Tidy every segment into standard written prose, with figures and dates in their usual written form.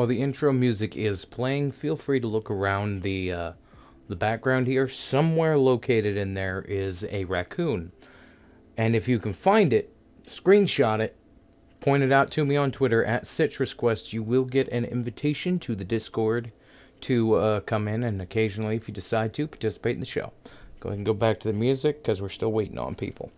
while the intro music is playing, feel free to look around the background here. Somewhere located in there is a raccoon. And if you can find it, screenshot it, point it out to me on Twitter at CitrusQuest. You will get an invitation to the Discord to come in and occasionally, if you decide to, participate in the show. Go ahead and go back to the music because we're still waiting on people.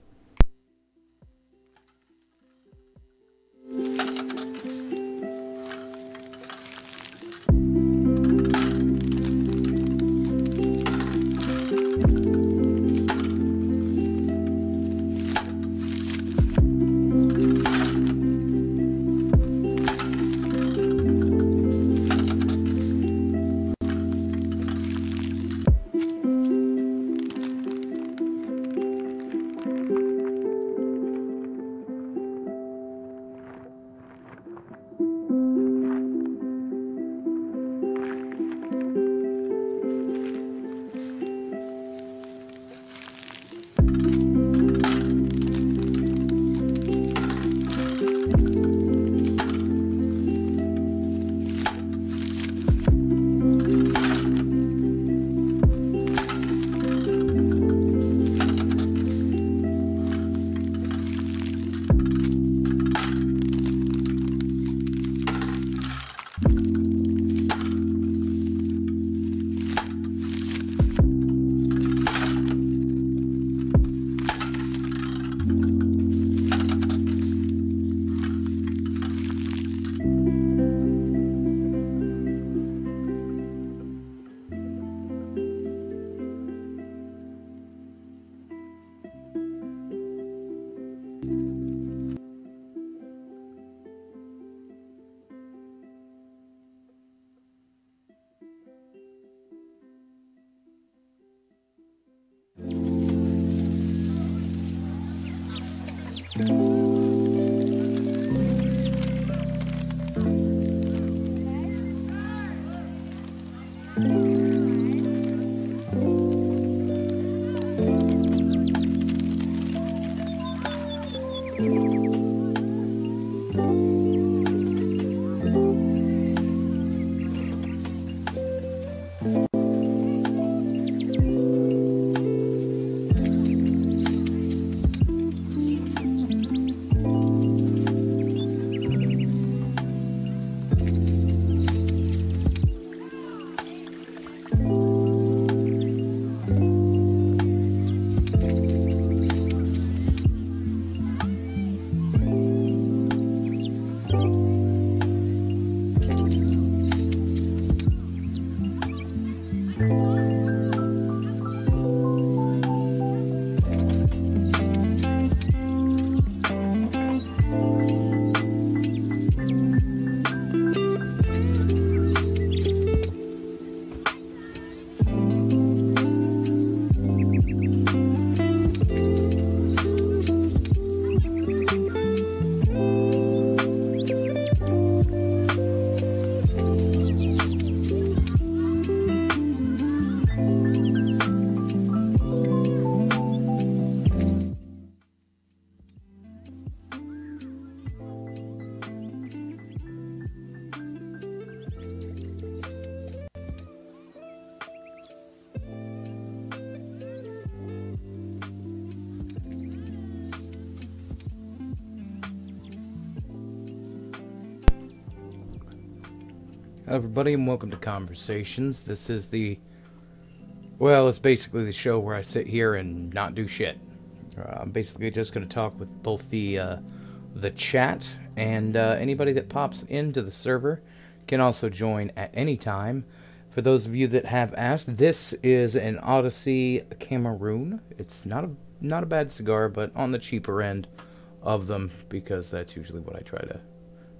Hello everybody and welcome to Conversations. This is well, it's basically the show where I sit here and not do shit. I'm basically just going to talk with both the chat and anybody that pops into the server can also join at any time. For those of you that have asked, this is an Odyssey Cameroon. It's not a bad cigar, but on the cheaper end of them because that's usually what I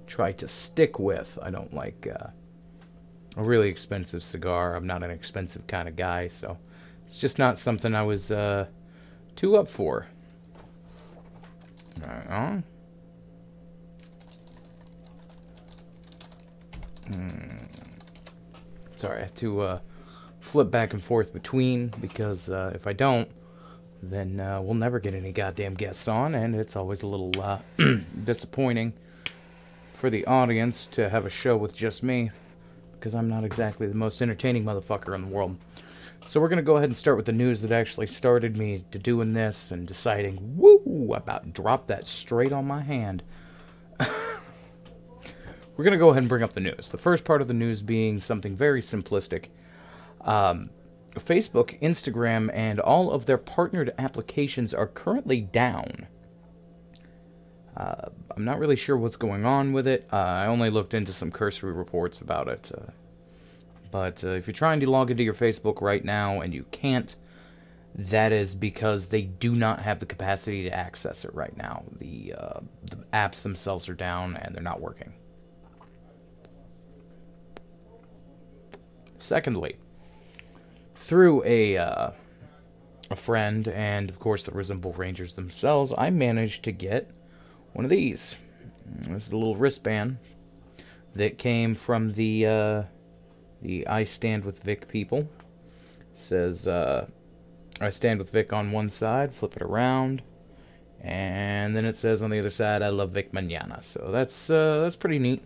try to stick with. I don't like a really expensive cigar. I'm not an expensive kind of guy, so it's just not something I was too up for. Right on. Sorry, I have to flip back and forth between because if I don't, then we'll never get any goddamn guests on, and it's always a little disappointing for the audience to have a show with just me, because I'm not exactly the most entertaining motherfucker in the world. So we're going to go ahead and start with the news that actually started me to doing this and deciding, woo, about drop that straight on my hand. We're going to go ahead and bring up the news. The first part of the news being something very simplistic. Facebook, Instagram, and all of their partnered applications are currently down. I'm not really sure what's going on with it. I only looked into some cursory reports about it. But if you're trying to log into your Facebook right now and you can't, that is because they do not have the capacity to access it right now. The apps themselves are down and they're not working. Secondly, through a friend and, of course, the Resemble Rangers themselves, I managed to get one of these. This is a little wristband that came from the I Stand With Vic people. It says, I stand with Vic on one side, flip it around, and then it says on the other side, I love Vic Mañana. So that's pretty neat.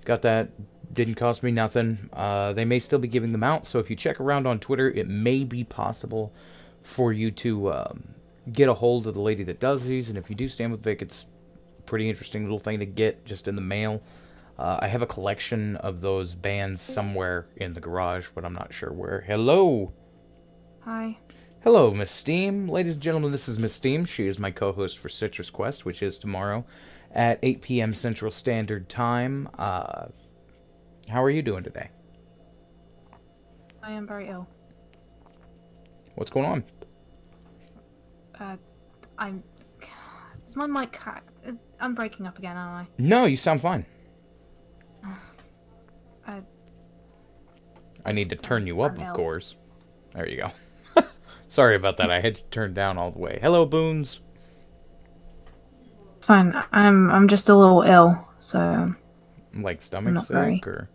Got that. Didn't cost me nothing. They may still be giving them out, so if you check around on Twitter, it may be possible for you to get a hold of the lady that does these, and if you do stand with Vic, it's a pretty interesting little thing to get just in the mail. I have a collection of those bands somewhere in the garage, but I'm not sure where. Hello! Hi. Hello, Miss Steam. Ladies and gentlemen, this is Miss Steam. She is my co-host for Citrus Quest, which is tomorrow at 8 p.m. Central Standard Time. How are you doing today? I am very ill. What's going on? Is my mic cracked? I'm breaking up again, aren't I? No, you sound fine. I need to turn you up, of course. There you go. Sorry about that. I had to turn down all the way. Hello, Boons. Fine. I'm just a little ill, so. Like stomach sick, or?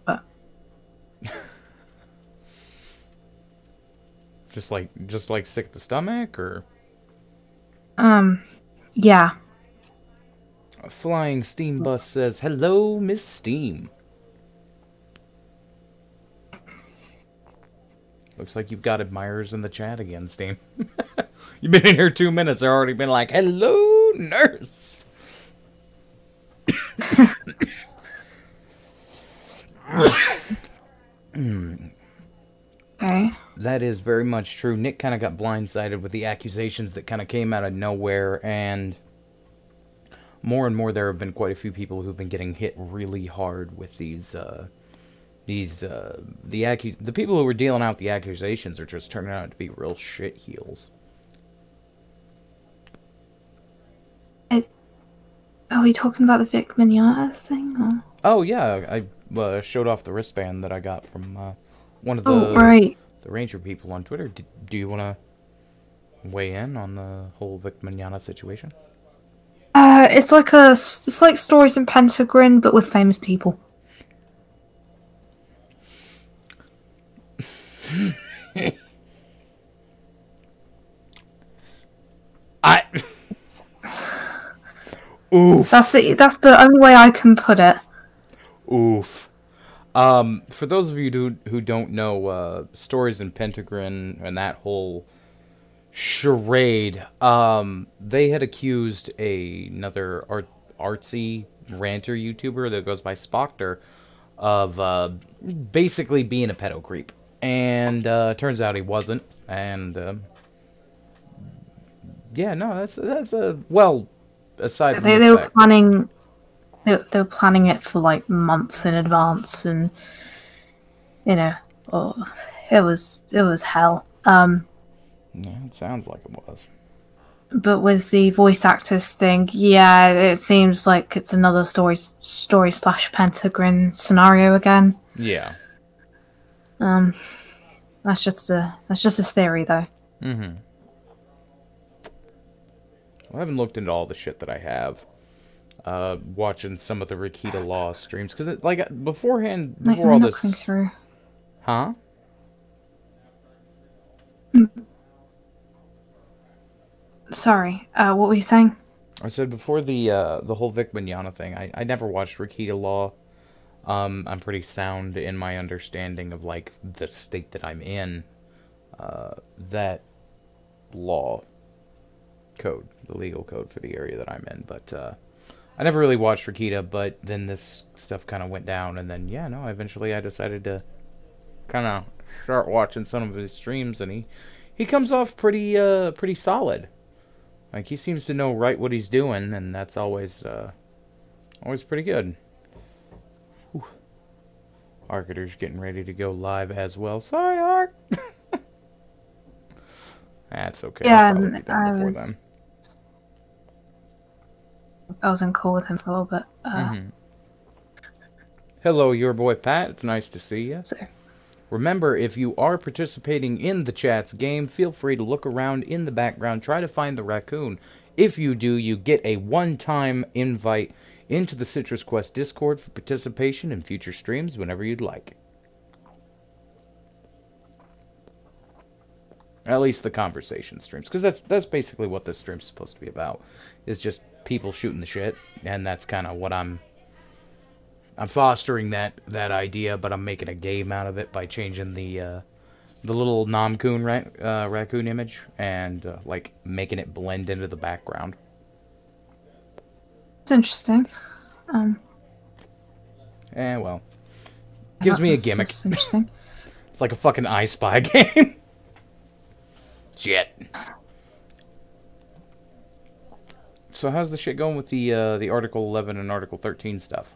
But. just like sick to the stomach, or? Yeah. A flying steam bus says, "Hello, Miss Steam." Looks like you've got admirers in the chat again, Steam. You've been in here 2 minutes. They've already been like, "Hello, nurse." Okay. That is very much true. Nick kind of got blindsided with the accusations that kind of came out of nowhere, and more and more there have been quite a few people who've been getting hit really hard with the people who were dealing out the accusations are just turning out to be real shit heels. Are we talking about the Vic Mignogna thing? Or? Oh yeah, I showed off the wristband that I got from one of the the Ranger people on Twitter. Do you want to weigh in on the whole Vic Mignogna situation? It's like Stories in Pentagram, but with famous people. Oof. That's the only way I can put it. Oof. For those of you who don't know, Stories in Pentagram and that whole charade, they had accused another artsy ranter YouTuber that goes by Spockter of basically being a pedo creep. And turns out he wasn't. And yeah, no, that's a well. Aside from they were planning. They were planning it for like months in advance, and you know, it was hell. Yeah, it sounds like it was. But with the voice actors thing, yeah, it seems like it's another story / Pentagram scenario again. Yeah. That's just a theory, though. Mm-hmm. I haven't looked into all the shit that I have. Watching some of the Rikita Law streams, because before all this. Through. Huh? Sorry. What were you saying? I said before the whole Vic Mignogna thing, I never watched Rakita Law. I'm pretty sound in my understanding of, like, the state that I'm in. That law code, the legal code for the area that I'm in, but I never really watched Rakita, but then this stuff kind of went down, and then, yeah, no, eventually I decided to kind of start watching some of his streams, and he comes off pretty solid. Like, he seems to know right what he's doing, and that's always pretty good. Whew. Arcater's getting ready to go live as well. Sorry, Ark! That's okay. Yeah, I was in call with him for a little bit. Hello, your boy Pat. It's nice to see you. So. Remember, if you are participating in the chat's game, feel free to look around in the background, try to find the raccoon. If you do, you get a one-time invite into the Citrus Quest Discord for participation in future streams whenever you'd like. At least the conversation streams, because that's basically what this stream's supposed to be about, is just people shooting the shit, and that's kind of what I'm fostering that idea, but I'm making a game out of it by changing the little Namcoon raccoon image and like making it blend into the background. It's interesting. Well, gives me a gimmick. It's interesting. It's like a fucking I Spy game. Shit. So how's the shit going with the Article 11 and Article 13 stuff?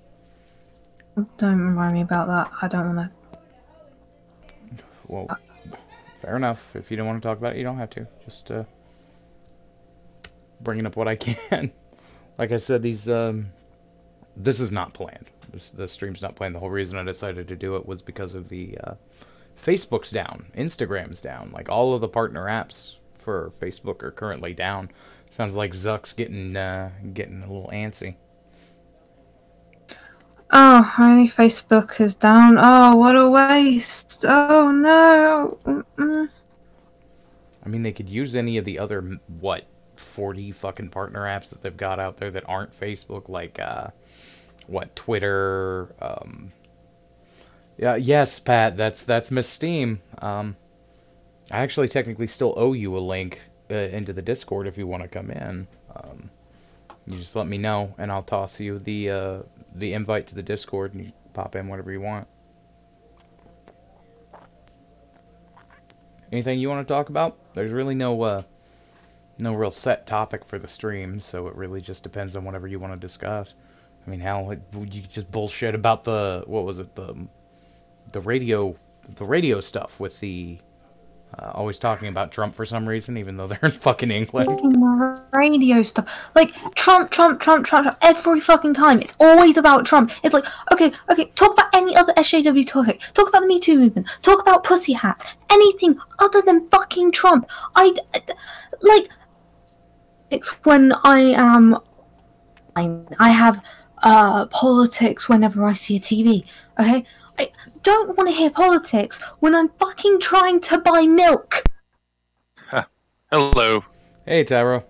Don't remind me about that. I don't want to... Well, fair enough. If you don't want to talk about it, you don't have to. Just bringing up what I can. Like I said, these... this is not planned. The stream's not planned. The whole reason I decided to do it was because of the... Facebook's down. Instagram's down. Like, all of the partner apps for Facebook are currently down. Sounds like Zuck's getting a little antsy. Oh, only Facebook is down. Oh, what a waste. Oh, no. I mean, they could use any of the other, 40 fucking partner apps that they've got out there that aren't Facebook, like, Twitter, Yeah, yes, Pat, that's Miss Steam. I actually technically still owe you a link into the Discord if you want to come in. You just let me know, and I'll toss you the invite to the Discord, and you pop in whatever you want. Anything you want to talk about? There's really no real set topic for the stream, so it really just depends on whatever you want to discuss. I mean, hell, you just bullshit about the, what was it, the radio stuff with the always talking about Trump for some reason, even though they're in fucking England. Radio stuff, like Trump every fucking time. It's always about Trump. It's like, okay, talk about any other SJW topic. Talk about the Me Too movement. Talk about pussy hats. Anything other than fucking Trump. It's when I have politics whenever I see a TV. Okay. I don't want to hear politics when I'm fucking trying to buy milk. Hello. Hey, Tyro.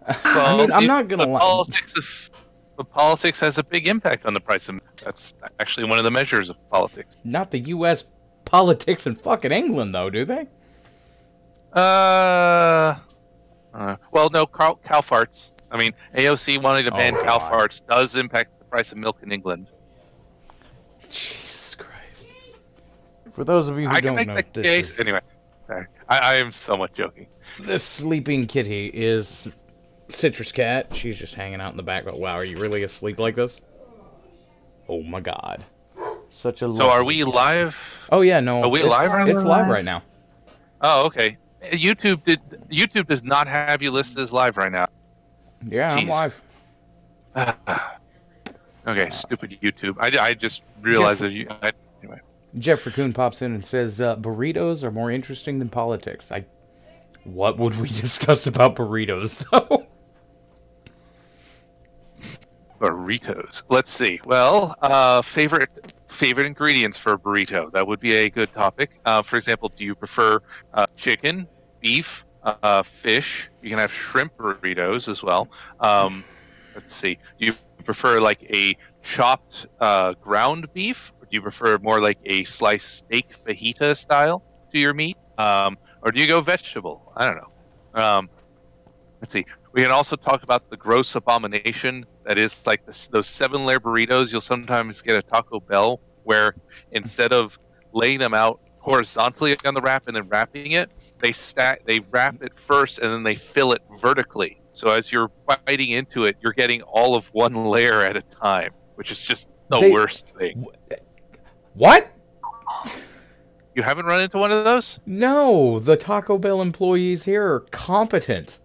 So, I mean, I'm not gonna lie. Politics has a big impact on the price of milk. That's actually one of the measures of politics. Not the U.S. politics in fucking England, though, do they? Well, no, cow farts. I mean, AOC wanting to ban cow farts does impact the price of milk in England. Jesus Christ. For those of you who don't know, Anyway, sorry. I am somewhat joking. This sleeping kitty is Citrus Cat. She's just hanging out in the background. Wow, are you really asleep like this? Oh my god. Such a So are we live? Oh yeah, no. Are we live right now? It's live right now. Oh, okay. YouTube does not have you listed as live right now. Yeah, Jeez. I'm live. Okay, stupid YouTube. I just realized that you... Anyway. Jeff Raccoon pops in and says, burritos are more interesting than politics. What would we discuss about burritos, though? Burritos. Let's see. Well, favorite ingredients for a burrito. That would be a good topic. For example, do you prefer chicken, beef, fish. You can have shrimp burritos as well. Let's see. Do you prefer like a chopped ground beef, or do you prefer more like a sliced steak fajita style to your meat? Or do you go vegetable? I don't know. Let's see. We can also talk about the gross abomination that is like those 7-layer burritos. You'll sometimes get a Taco Bell where instead of laying them out horizontally on the wrap and then wrapping it, they wrap it first and then they fill it vertically. So as you're biting into it, you're getting all of one layer at a time, which is just the worst thing. What? You haven't run into one of those? No, the Taco Bell employees here are competent.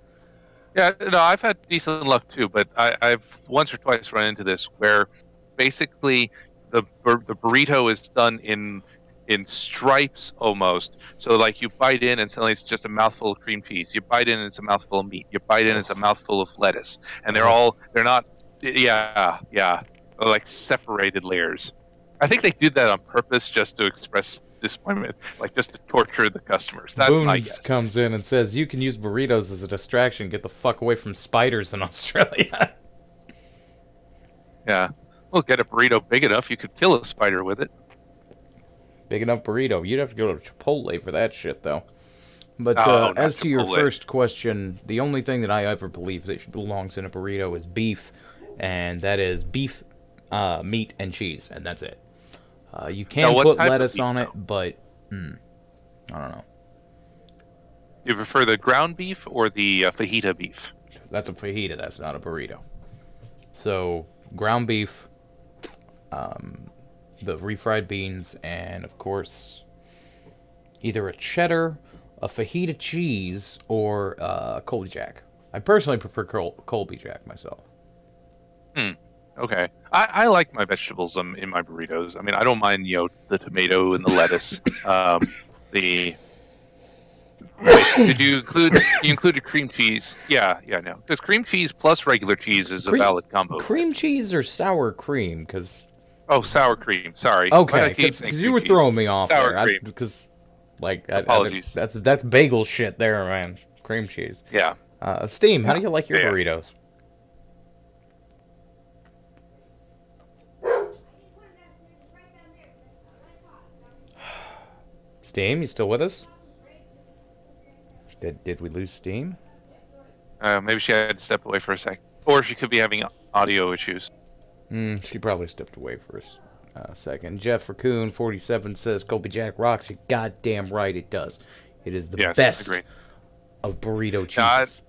Yeah, no, I've had decent luck too, but I've once or twice run into this where basically the burrito is done in stripes almost. So like you bite in and suddenly it's just a mouthful of cream cheese. You bite in and it's a mouthful of meat. You bite in and it's a mouthful of lettuce. And they're not like separated layers. I think they did that on purpose just to express disappointment, like just to torture the customers. That's my guess. Comes in and says, you can use burritos as a distraction. Get the fuck away from spiders in Australia. Yeah. Well, get a burrito big enough, you could kill a spider with it. Big enough burrito. You'd have to go to Chipotle for that shit, though. But as to your first question, the only thing that I ever believe that belongs in a burrito is beef, and that is beef, meat, and cheese, and that's it. You can put lettuce on it, but I don't know. Do you prefer the ground beef or the fajita beef? That's a fajita. That's not a burrito. So ground beef, the refried beans, and of course either a cheddar, a fajita cheese, or Colby Jack. I personally prefer Colby Jack myself. Okay. I like my vegetables in my burritos. I mean, I don't mind, the tomato and the lettuce. Did you included cream cheese? Yeah, no. Because cream cheese plus regular cheese is a valid combo. Cream cheese or sour cream? Oh, sour cream. Sorry. Okay, because you were throwing me off sour there. Cream. Because, apologies. That's bagel shit there, man. Cream cheese. Yeah. Steam, how do you like your burritos? Steam, you still with us? Did we lose Steam? Maybe she had to step away for a sec. Or she could be having audio issues. She probably stepped away for a second. Jeff Raccoon 47 says Colby Jack rocks. You're goddamn right it does. It is the best of burrito cheeses.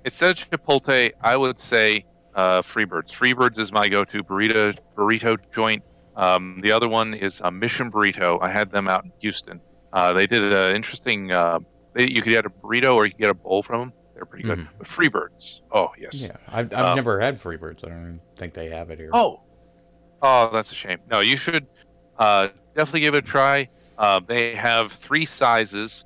Instead of Chipotle, I would say Freebirds. Freebirds is my go-to burrito joint. The other one is Mission Burrito. I had them out in Houston. They did an interesting... you could get a burrito or you could get a bowl from them. They're pretty good. But Freebirds. Oh, yes. Yeah, I've never had Freebirds. I don't even think they have it here. Oh, that's a shame. No, you should definitely give it a try. They have 3 sizes,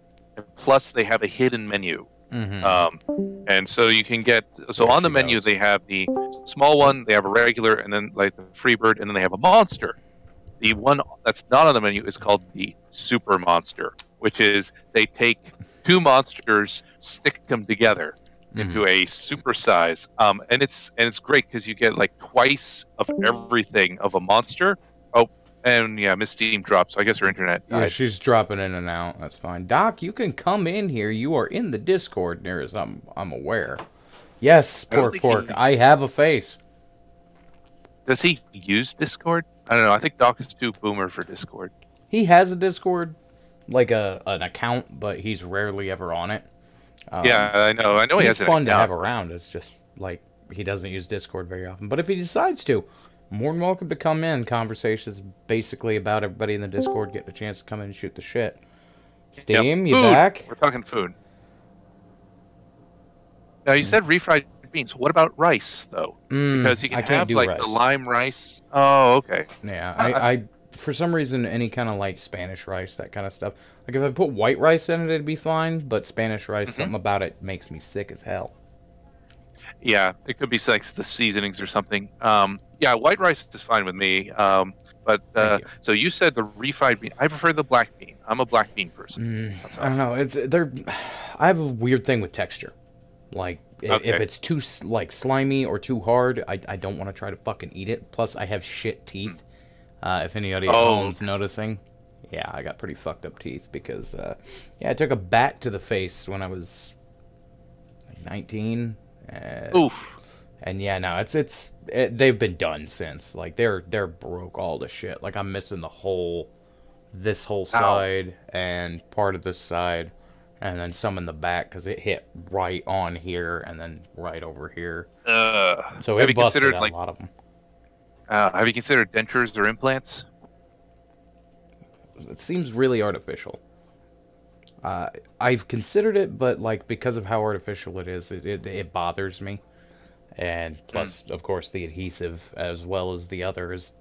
plus they have a hidden menu. And so you can get... So on the menu, they have the small one, they have a regular, and then like the Freebird, and then they have a monster. The one that's not on the menu is called the Super Monster, which is they take 2 monsters, stick them together into a super size, and it's great because you get like twice of everything of a monster. Oh, and yeah, Miss Steam dropped, so I guess her internet died. Yeah, she's dropping in and out. That's fine. Doc, you can come in here. You are in the Discord, near as I'm aware. Yes, Pork. I have a face. Does he use Discord? I don't know. I think Doc is too boomer for Discord. He has a Discord, like an account, but he's rarely ever on it. Yeah, I know. I know he has an account. It's fun to have around. It's just like he doesn't use Discord very often. But if he decides to, more than welcome to come in. Conversations basically about everybody in the Discord getting a chance to come in and shoot the shit. Steam, you back? We're talking food. Now, you said refried beans. What about rice, though? Because you can have, like, the lime rice. Oh, okay. Yeah, I for some reason, any kind of, like, Spanish rice, that kind of stuff. Like, if I put white rice in it, it'd be fine. But Spanish rice, something about it makes me sick as hell. Yeah, it could be, like, the seasonings or something. Yeah, white rice is fine with me. But But Thank you. so you said the refried bean. I prefer the black bean. I'm a black bean person. I don't know. I have a weird thing with texture. Like, if it's too like slimy or too hard, I don't want to try to fucking eat it. Plus, I have shit teeth. If anybody at home's noticing, yeah, I got pretty fucked up teeth because yeah, I took a bat to the face when I was like 19. Oof. And yeah, no, they've been done since. Like they're broke all the shit. Like I'm missing this whole side and part of this side, and then some in the back because it hit right on here and then right over here. So it busted a lot of them. Have you considered dentures or implants? It seems really artificial. I've considered it, but like because of how artificial it is, it bothers me. And plus, of course, the adhesive, as well as the other, is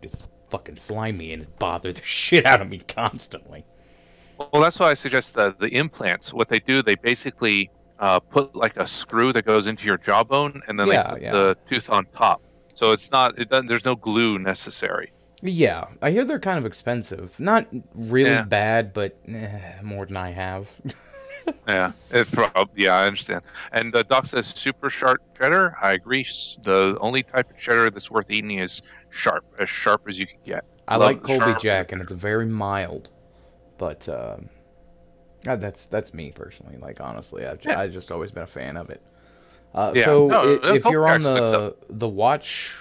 fucking slimy and it bothers the shit out of me constantly. Well, that's why I suggest the implants. What they do, they basically put like a screw that goes into your jawbone, and then they put the tooth on top. So it's not. There's no glue necessary. Yeah, I hear they're kind of expensive. Not really bad, but more than I have. Yeah, I understand. And Doc says super sharp cheddar. I agree. The only type of cheddar that's worth eating is sharp as you can get. I like Colby Jack, and it's very mild. But that's me personally. Like honestly, I've just always been a fan of it. If you're on the watch,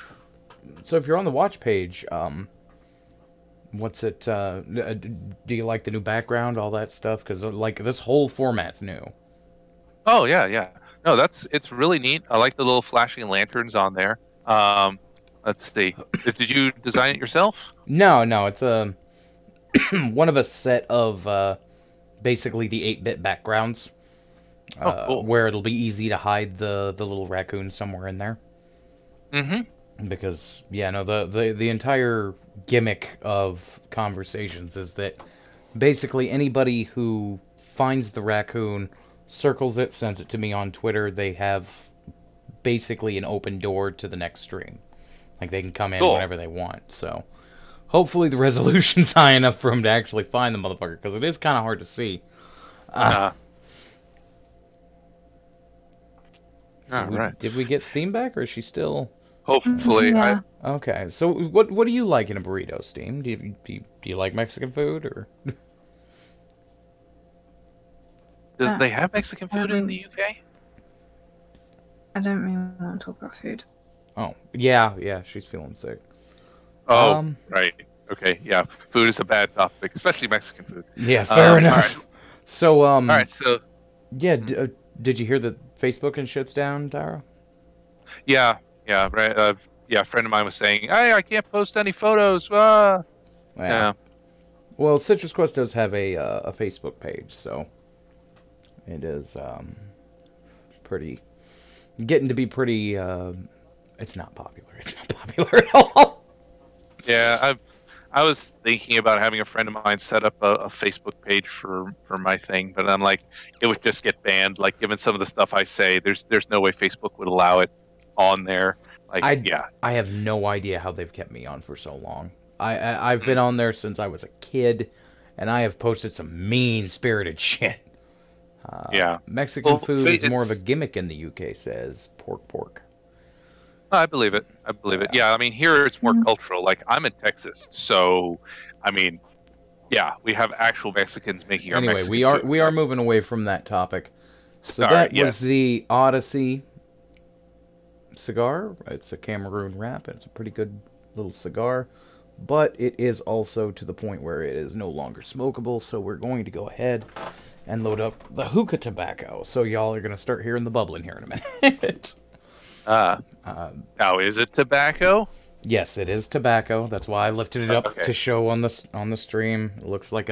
if you're on the watch page, what's it? Do you like the new background, all that stuff? Because like this whole format's new. Oh yeah. No, it's really neat. I like the little flashing lanterns on there. Let's see. Did you design it yourself? No, it's one of a set of basically the 8-bit backgrounds. Cool. Where it'll be easy to hide the little raccoon somewhere in there. Mm-hmm. Because the entire gimmick of Conversations is that basically anybody who finds the raccoon, circles it, sends it to me on Twitter, they have basically an open door to the next stream. Like they can come in whenever they want. So hopefully the resolution's high enough for them to actually find the motherfucker, because it is kind of hard to see. Did we get Steam back, or is she still? Hopefully. Yeah. Okay, so what do you like in a burrito, Steam? Do you like Mexican food, or? Do they have Mexican food in the UK? I don't really want to talk about food. Oh, yeah, she's feeling sick. Oh, right. Okay, yeah. Food is a bad topic, especially Mexican food. Yeah, fair enough. Right. So, all right, so... Yeah, did you hear that Facebook and shit's down, Tara? Yeah, right. A friend of mine was saying, hey, I can't post any photos. Yeah. Well, Citrus Quest does have a Facebook page, so it is getting to be pretty. It's not popular. It's not popular at all. Yeah, I was thinking about having a friend of mine set up a Facebook page for my thing, but I'm like, it would just get banned. Like, given some of the stuff I say, there's no way Facebook would allow it on there. Like, I have no idea how they've kept me on for so long. I've been on there since I was a kid, and I have posted some mean-spirited shit. Mexican food is more of a gimmick in the UK, says Pork. I believe it. Yeah, I mean, here it's more cultural. Like, I'm in Texas, so, I mean, yeah, we have actual Mexicans making our Mexican food. we are moving away from that topic. So that was the Odyssey cigar. It's a Cameroon wrap, and it's a pretty good little cigar. But it is also to the point where it is no longer smokable, so we're going to go ahead and load up the hookah tobacco. So y'all are going to start hearing the bubbling here in a minute. Now, is it tobacco? Yes, it is tobacco. That's why I lifted it up to show on the stream. It looks like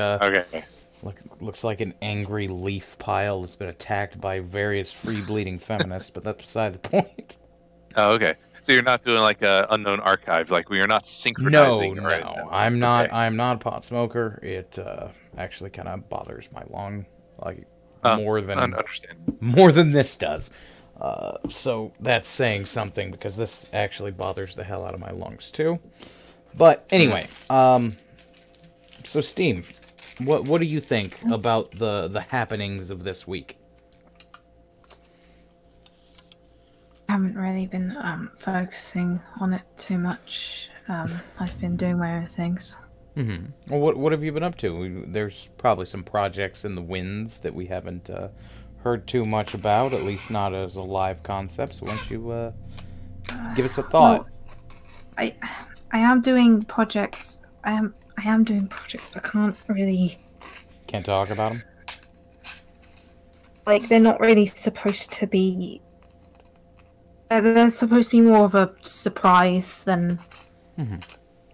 looks like an angry leaf pile that's been attacked by various free bleeding feminists, but that's beside the point. Oh, okay. So you're not doing like a unknown archive, like we are not synchronizing. No, I'm not. Okay. I'm not a pot smoker. It actually kind of bothers my lung, like more than this does. So that's saying something, because this actually bothers the hell out of my lungs too. But anyway, so Steam, what do you think about the happenings of this week? I haven't really been focusing on it too much. I've been doing my own things. Well, what have you been up to? There's probably some projects in the winds that we haven't heard too much about, at least not as a live concept. So why don't you give us a thought? Well, I am doing projects. I am doing projects, but I can't really. Can't talk about them? Like, they're not really supposed to be. They're supposed to be more of a surprise than.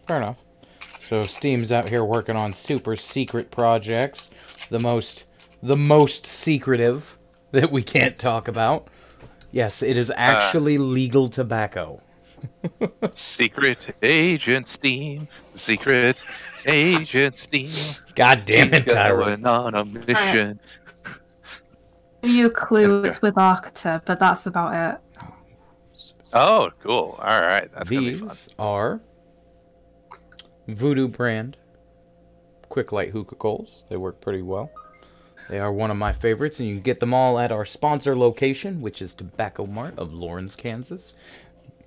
Fair enough. So Steam's out here working on super secret projects, the most secretive that we can't talk about. Yes, it is actually legal tobacco. Secret Agent Steam. Secret Agent Steam. God damn it, Tyra. Going on a mission. Give you a clue. It's with Artista, but that's about it. Oh, cool. All right, that's gonna be fun. These are Voodoo brand quick light hookah coals. They work pretty well. They are one of my favorites, and you can get them all at our sponsor location, which is Tobacco Mart of Lawrence, Kansas.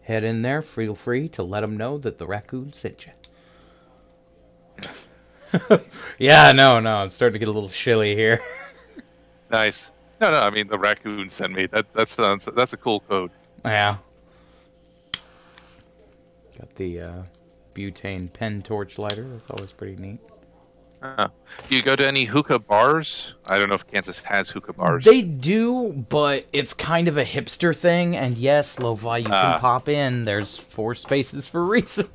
Head in there, feel free to let them know that the raccoon sent you. Yes. Yeah, no, I'm starting to get a little chilly here. Nice. No, I mean the raccoon sent me. That's a cool code. Yeah. Got the butane pen torch lighter. That's always pretty neat. Do you go to any hookah bars? I don't know if Kansas has hookah bars. They do, but it's kind of a hipster thing. And yes, Lo-Fi, you can pop in. There's 4 spaces for a reason.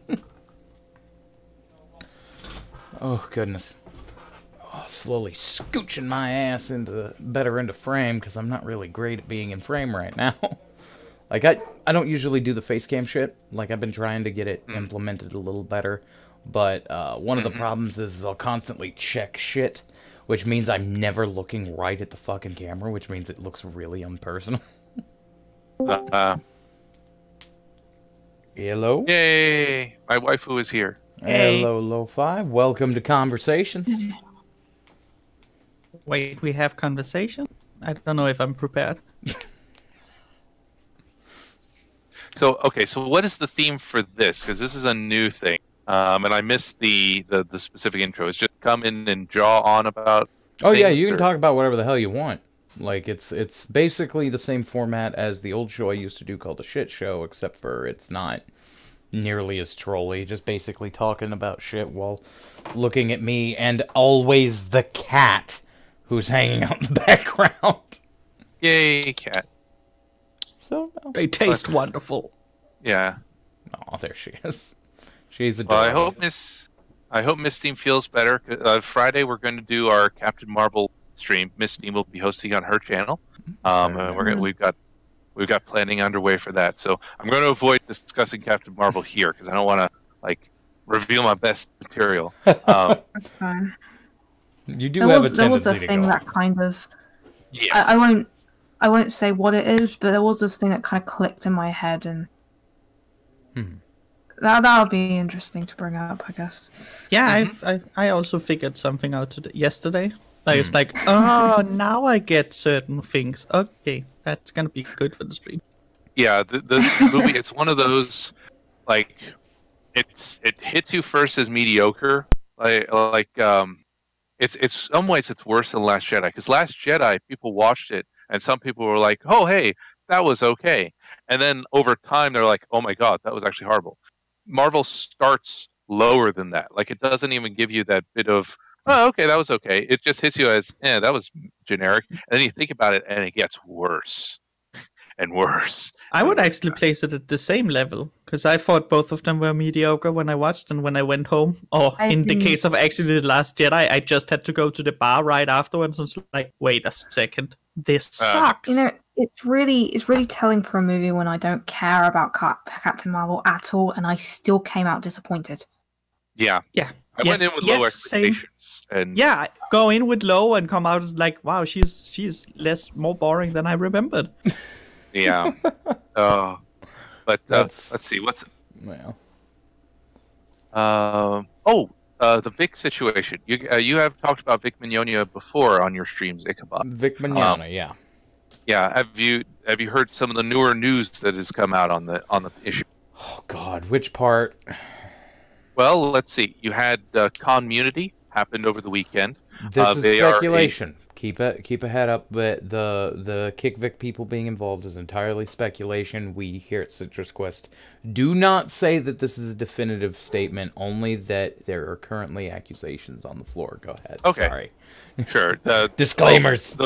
Oh, goodness. Oh, slowly scooching my ass better into frame, because I'm not really great at being in frame right now. Like, I don't usually do the face cam shit. Like, I've been trying to get it implemented a little better. But one of the problems is I'll constantly check shit, which means I'm never looking right at the fucking camera, which means it looks really unpersonal. Hello? Yay! My waifu is here. Hello, Lo-Fi. Welcome to Conversations. Wait, we have conversation? I don't know if I'm prepared. So what is the theme for this? Because this is a new thing. And I missed the specific intro. It's just come in and jaw on about. Oh yeah, you can talk about whatever the hell you want. Like it's basically the same format as the old show I used to do called the Shit Show, except for it's not nearly as trolly. Just basically talking about shit while looking at me and always the cat who's hanging out in the background. Yay, cat! So They taste wonderful. Yeah. Oh, there she is. She's adorable. Well, I hope Miss Steam feels better. Friday we're going to do our Captain Marvel stream. Miss Steam will be hosting on her channel. And we've got planning underway for that. So I'm going to avoid discussing Captain Marvel here because I don't want to reveal my best material. That's fine. You do have a tendency there was a to thing go. that kind of. Yeah. I won't say what it is, but there was this thing that kind of clicked in my head, and that would be interesting to bring up, I guess. Yeah, I also figured something out yesterday. Like it's like, oh, now I get certain things. Okay, that's gonna be good for the stream. Yeah, this movie, it's one of those, it hits you first as mediocre. It's some ways it's worse than Last Jedi, because Last Jedi, people watched it, and some people were like, oh, hey, that was okay. And then over time, they're like, oh my god, that was actually horrible. Marvel starts lower than that. Like, it doesn't even give you that bit of, oh, okay, that was okay. It just hits you as, that was generic. And then you think about it, and it gets worse and worse. I would actually place it at the same level, because I thought both of them were mediocre when I watched and when I went home. Or in the case of actually The Last Jedi, I just had to go to the bar right afterwards and was like, wait a second, this sucks. You know, it's really telling for a movie when I don't care about Captain Marvel at all, and I still came out disappointed. Yeah. Yeah. I went in with low expectations. And yeah, go in with low and come out like, wow, she's more boring than I remembered. Yeah. But let's see. Well, The Vic situation. You have talked about Vic Mignogna before on your streams, Ichabod. Vic Mignogna, yeah. Yeah. Have you heard some of the newer news that has come out on the issue? Oh God, which part? Well, let's see. You had Community happened over the weekend. This is speculation. Keep a head up, but the Kick Vic people being involved is entirely speculation. We here at Citrus Quest do not say that this is a definitive statement, only that there are currently accusations on the floor. Go ahead. Okay. Sorry. Sure. Disclaimers.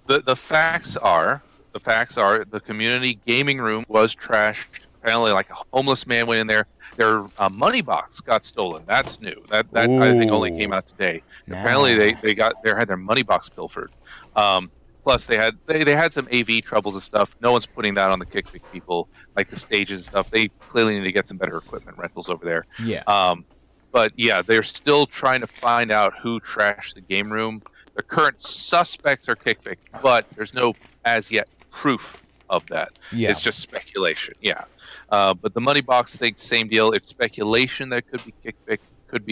The facts are the community gaming room was trashed. Apparently, like a homeless man went in there. Their money box got stolen. That's new. That I think only came out today. Nah. Apparently, they had their money box pilfered. Plus, they had some AV troubles and stuff. No one's putting that on the Kickback people, like the stages and stuff. They clearly need to get some better equipment rentals over there. Yeah. But yeah, they're still trying to find out who trashed the game room. The current suspects are Kickback, but there's no as yet proof of that. Yeah. It's just speculation. Yeah. But the money box thing, same deal. It's speculation that could be Kickback, could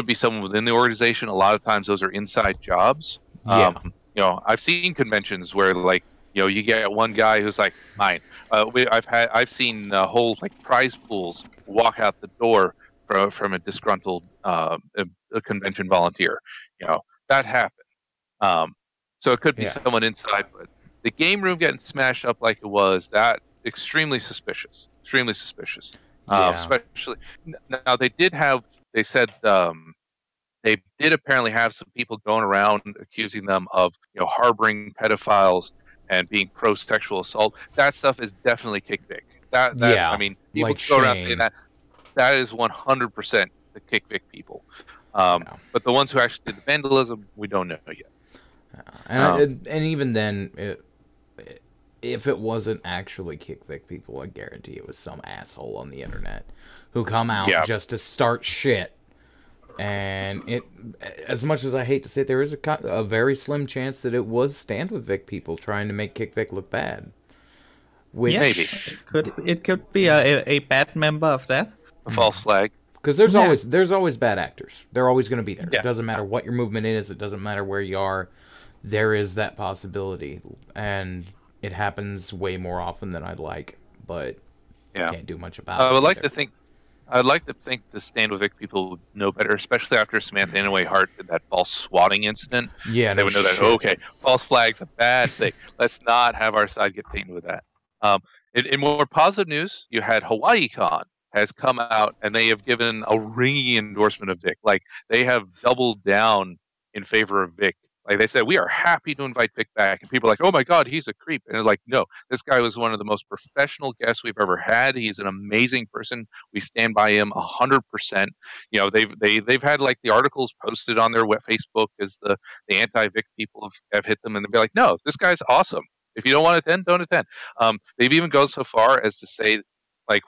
be someone within the organization. A lot of times those are inside jobs. Yeah. I've seen conventions where you get one guy who's like mine. I've seen whole like prize pools walk out the door from a disgruntled a convention volunteer. That happened. So it could be someone inside, but the game room getting smashed up like it was, that extremely suspicious. Extremely suspicious. Especially now, they said they did apparently have some people going around accusing them of harboring pedophiles and being pro sexual assault. That stuff is definitely Kickback. I mean, people like go around saying that. That is 100% the Kickback people. But the ones who actually did the vandalism, we don't know yet. And even then, if it wasn't actually Kickback people, I guarantee it was some asshole on the internet who come out just to start shit. And as much as I hate to say it, there is a very slim chance that it was Stand With Vic people trying to make Kickback look bad. Which maybe it could be a bad member of that. A false flag. Because there's always bad actors. They're always going to be there. Yeah. It doesn't matter what your movement is. It doesn't matter where you are. There is that possibility, and it happens way more often than I'd like. But can't do much about it. I'd like to think the Stand With Vic people would know better, especially after Samantha Inouye Hart did that false swatting incident. Yeah, they would know that. Okay, false flag's a bad thing. Let's not have our side get tainted with that. In more positive news, you had HawaiiCon has come out, and they have given a ringing endorsement of Vic. Like, they have doubled down in favor of Vic. Like, they said, we are happy to invite Vic back. And people are like, oh my God, he's a creep. And it's like, no, this guy was one of the most professional guests we've ever had. He's an amazing person. We stand by him 100%. They've had like the articles posted on their Facebook as the anti-Vic people have hit them, and they'll be like, no, this guy's awesome. If you don't want to attend, don't attend. They've even gone so far as to say, like,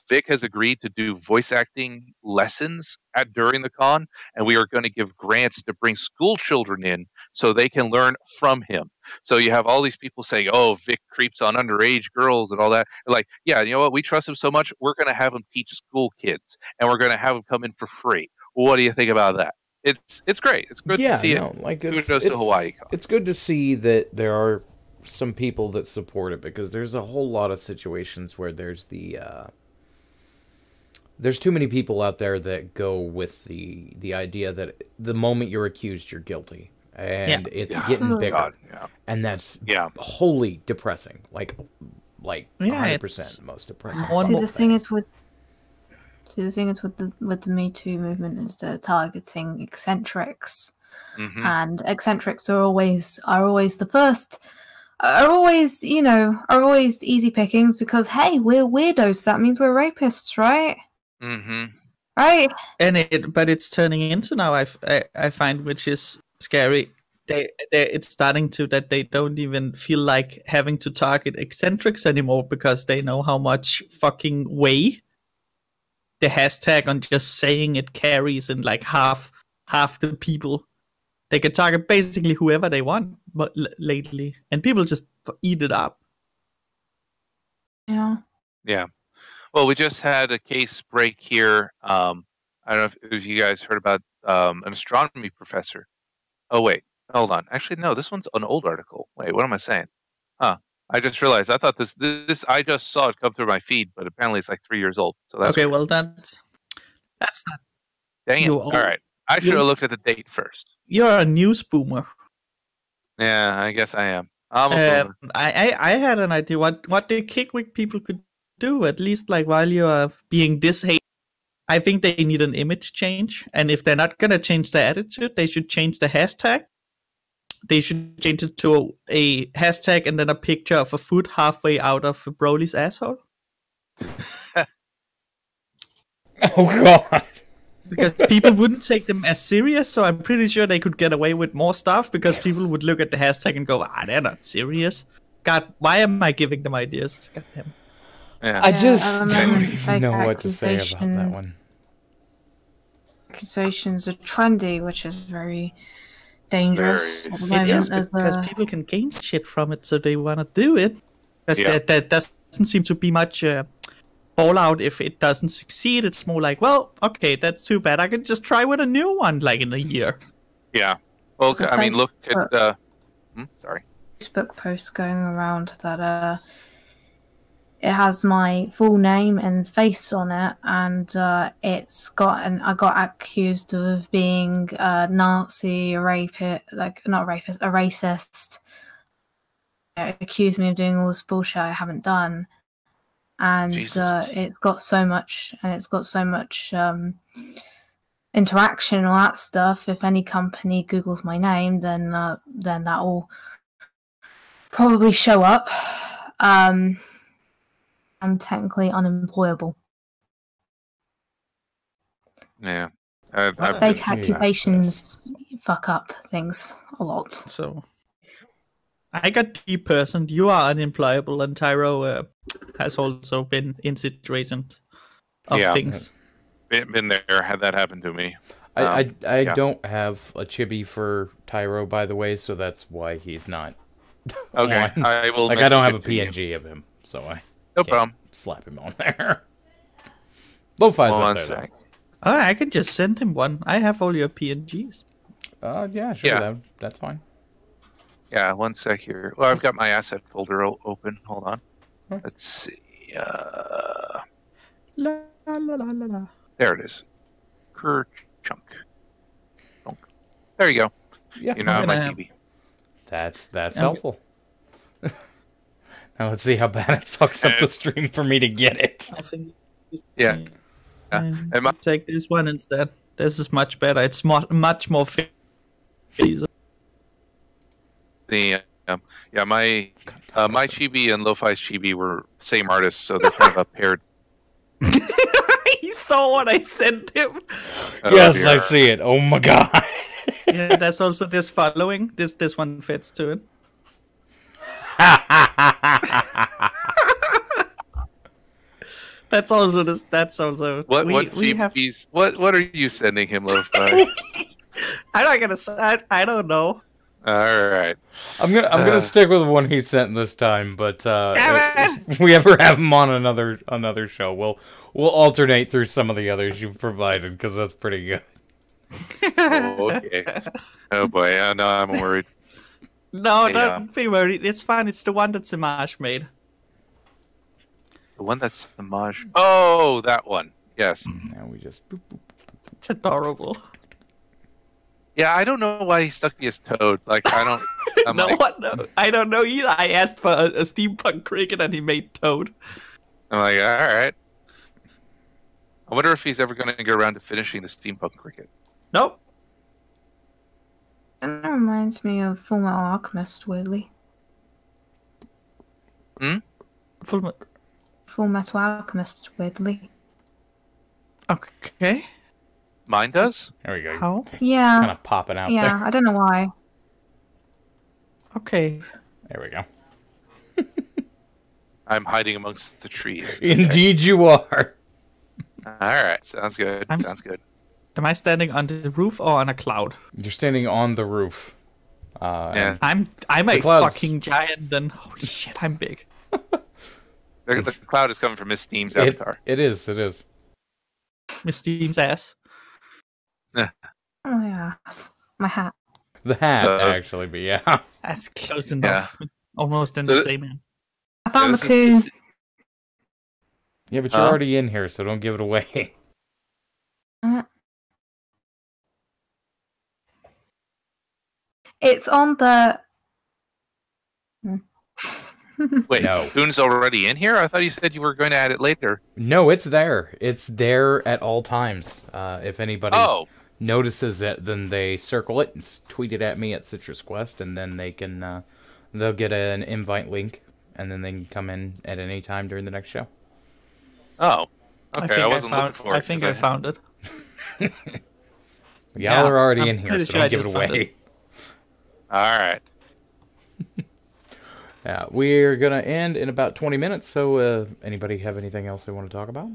Vic has agreed to do voice acting lessons during the con, and we are going to give grants to bring school children in so they can learn from him. So you have all these people saying, oh, Vic creeps on underage girls and all that. They're like, yeah, you know what? We trust him so much, we're going to have him teach school kids, and we're going to have him come in for free. What do you think about that? It's great. It's good to see it. Like, it's Hawaii Con. It's good to see that there are some people that support it, because there's a whole lot of situations where there's too many people out there that go with the idea that the moment you're accused, you're guilty, and it's getting bigger, and that's wholly depressing, like 100% the most depressing. See, the thing is with the Me Too movement is they're targeting eccentrics, and eccentrics are always the first. Are always easy pickings, because hey, we're weirdos. So that means we're rapists, right? Right. But it's turning into now. I find, which is scary. It's starting to that they don't even feel like having to target eccentrics anymore, because they know how much fucking way the hashtag on just saying it carries in like half the people. They can target basically whoever they want, but lately, and people just eat it up. Yeah. Yeah. Well, we just had a case break here I don't know if you guys heard about an astronomy professor. Oh wait, hold on. Actually, no, this one's an old article. Wait, what am I saying? Huh? I just realized. I thought this. I just saw it come through my feed, but apparently it's like 3 years old. So that's okay. weird. Well, that's not. Dang it! You All right, I should have looked at the date first. You're a news boomer. Yeah, I guess I am. I'm a boomer. I had an idea what the Kickwick people could do, at least like while you are being this hate. I think they need an image change, and if they're not gonna change their attitude, they should change the hashtag. They should change it to a hashtag and then a picture of a foot halfway out of Broly's asshole. Oh god. Because people wouldn't take them as serious, so I'm pretty sure they could get away with more stuff because people would look at the hashtag and go, they're not serious. God, why am I giving them ideas? God damn. Yeah. I just don't fake know what to say about that accusations. one. Accusations are trendy, which is very dangerous at the It moment. is There's because a- people can gain shit from it, so they want to do it. Because Yeah. there doesn't seem to be much fallout if it doesn't succeed. It's more like, well, okay, that's too bad. I can just try with a new one, like in a year. Yeah. Well, There's a I mean, look Facebook- at. Sorry. Facebook post going around that it has my full name and face on it, and I got accused of being a Nazi, a rapist, like not a rapist, a racist. It accused me of doing all this bullshit I haven't done, and Jesus. it's got so much interaction and all that stuff. If any company Googles my name, then that will probably show up. I'm technically unemployable. Yeah. Fake accusations fuck up things a lot. So I got depersoned. You are unemployable, and Tyro has also been in situations of Yeah. things. Been there, had that happen to me. I yeah. don't have a chibi for Tyro, by the way, so that's why he's not. Okay, on. I will. Like, I don't have a message it to PNG of him, so I No can't problem. slap him on there. Lo-fi's Hold up on there, a though. sec. Oh, I can just send him one. I have all your PNGs. Yeah, sure, Yeah. that's fine. Yeah, 1 sec here. Well, I've got my asset folder open. Hold on. Let's see. La la la la la. There it is. Chunk. There you go. Yeah, You now have my gonna- TV. that's Okay. helpful. Now let's see how bad it fucks up the stream for me to get it. I think. Yeah. And my, Take this one instead. This is much better. It's much more easy. my chibi and Lo-Fi's chibi were same artist, so they're kind of a paired. He saw what I sent him. Oh, Yes, dear. I see it. Oh my god. Yeah, there's also this following. This one fits to it. That's also this. That's also What we have. chibis? What are you sending him, Lo-Fi? I'm not gonna say. I don't know. All right. I'm gonna stick with the one he sent this time, but Damn if we ever have him on another show, we'll alternate through some of the others you've provided because that's pretty good. Oh, okay. Oh boy. No, I'm worried. No, Yeah. don't be worried. It's fine. It's the one that Semaj made. The one that's Semaj. Oh, that one. Yes. Now we just boop, boop. It's adorable. Yeah, I don't know why he stuck me as Toad. Like, I don't. I'm No like, one knows. I don't know either. I asked for a steampunk cricket and he made Toad. I'm like, all right. I wonder if he's ever going to get around to finishing the steampunk cricket. Nope. And that reminds me of Full Metal Alchemist, weirdly. Full. Full Metal Alchemist, weirdly. Okay. Mine does. There we go. How? Yeah, Kind of popping out yeah. there. I don't know why. Okay. There we go. I'm hiding amongst the trees. Indeed, you are. All right. Sounds good. I'm Sounds good. Am I standing on the roof or on a cloud? You're standing on the roof. Yeah. I'm a clouds. fucking giant and holy shit, I'm big. The cloud is coming from Miss Steam's It avatar. is. Miss Steam's ass. Oh yeah, my hat. The hat, So- actually, but yeah. That's close enough. Almost in So- the same hand. I found this the is- coon. Yeah, but you're already in here, so don't give it away. It's on the. Wait, No. Coon's already in here? I thought you said you were going to add it later. No, it's there. It's there at all times. If anybody notices it, then they circle it and tweet it at me at Citrus Quest, and then they can they'll get an invite link, and then they can come in at any time during the next show. Oh, okay. I wasn't looking for it. I think I found it. Y'all are already in I'm here, pretty so sure I don't give it just found away. All right. We're gonna end in about 20 minutes. So, anybody have anything else they want to talk about?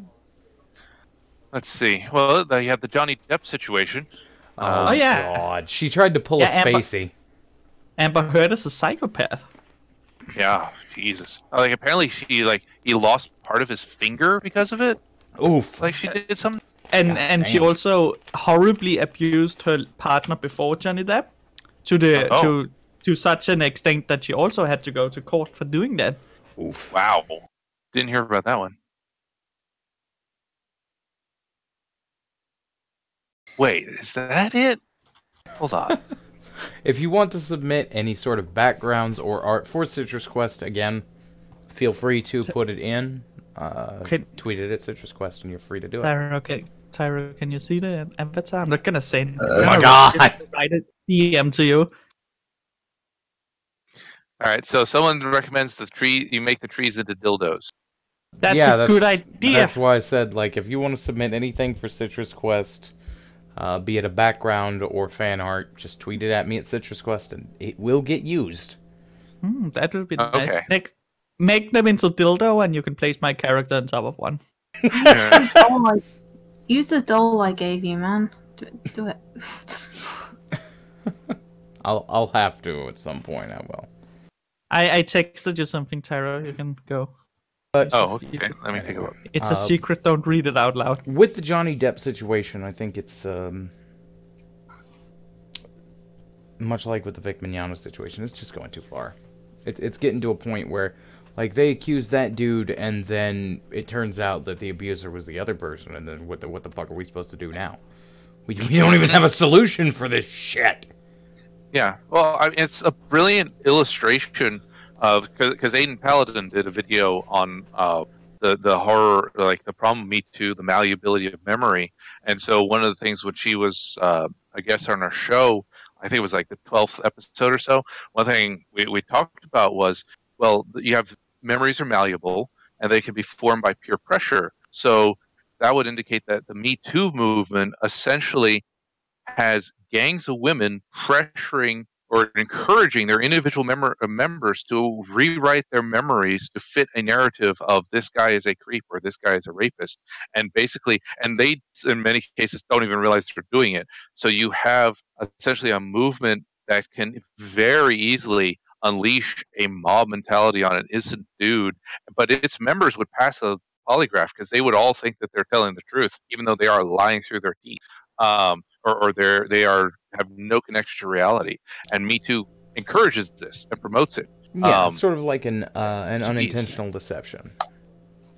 Let's see. Well, you have the Johnny Depp situation. Oh yeah. God, she tried to pull a Spacey. Amber Heard is a psychopath. Yeah, Jesus. Like apparently he lost part of his finger because of it. Oof. Like she did something. And she also horribly abused her partner before Johnny Depp to such an extent that she also had to go to court for doing that. Oof. Wow. Didn't hear about that one. Wait, is that it? Hold on. If you want to submit any sort of backgrounds or art for Citrus Quest, again, feel free to put it in. Tweet it at Citrus Quest, and you're free to do it. Tyro, can you see the avatar? I'm not gonna say. Oh my God! Write a DM to you. All right, so someone recommends you make the trees into dildos. That's a good idea. That's why I said, like, if you want to submit anything for Citrus Quest, be it a background or fan art, just tweet it at me at Citrus Quest, and it will get used. That would be nice. Make them into dildo, and you can place my character on top of one. Use the doll I gave you, man. Do it. I'll have to at some point. I will. I texted you something, Tyro. You can go. But okay. Let me take a look. It's a secret. Don't read it out loud. With the Johnny Depp situation, I think it's much like with the Vic Mignogna situation. It's just going too far. It's getting to a point where, like, they accuse that dude, and then it turns out that the abuser was the other person, and then what the fuck are we supposed to do now? We don't even have a solution for this shit. Yeah, well, I mean, it's a brilliant illustration of because Aiden Paladin did a video on the horror, like the problem Me Too, the malleability of memory, and so one of the things when she was, I guess, on our show, I think it was like the 12th episode or so. One thing we talked about was, well, you have memories are malleable and they can be formed by peer pressure. So that would indicate that the Me Too movement essentially has gangs of women pressuring or encouraging their individual members to rewrite their memories to fit a narrative of this guy is a creep or this guy is a rapist. And basically, and they, in many cases, don't even realize they're doing it. So you have essentially a movement that can very easily unleash a mob mentality on an innocent dude, but its members would pass a polygraph because they would all think that they're telling the truth, even though they are lying through their teeth. Or they have no connection to reality, and Me Too encourages this and promotes it. Yeah, sort of like an unintentional deception.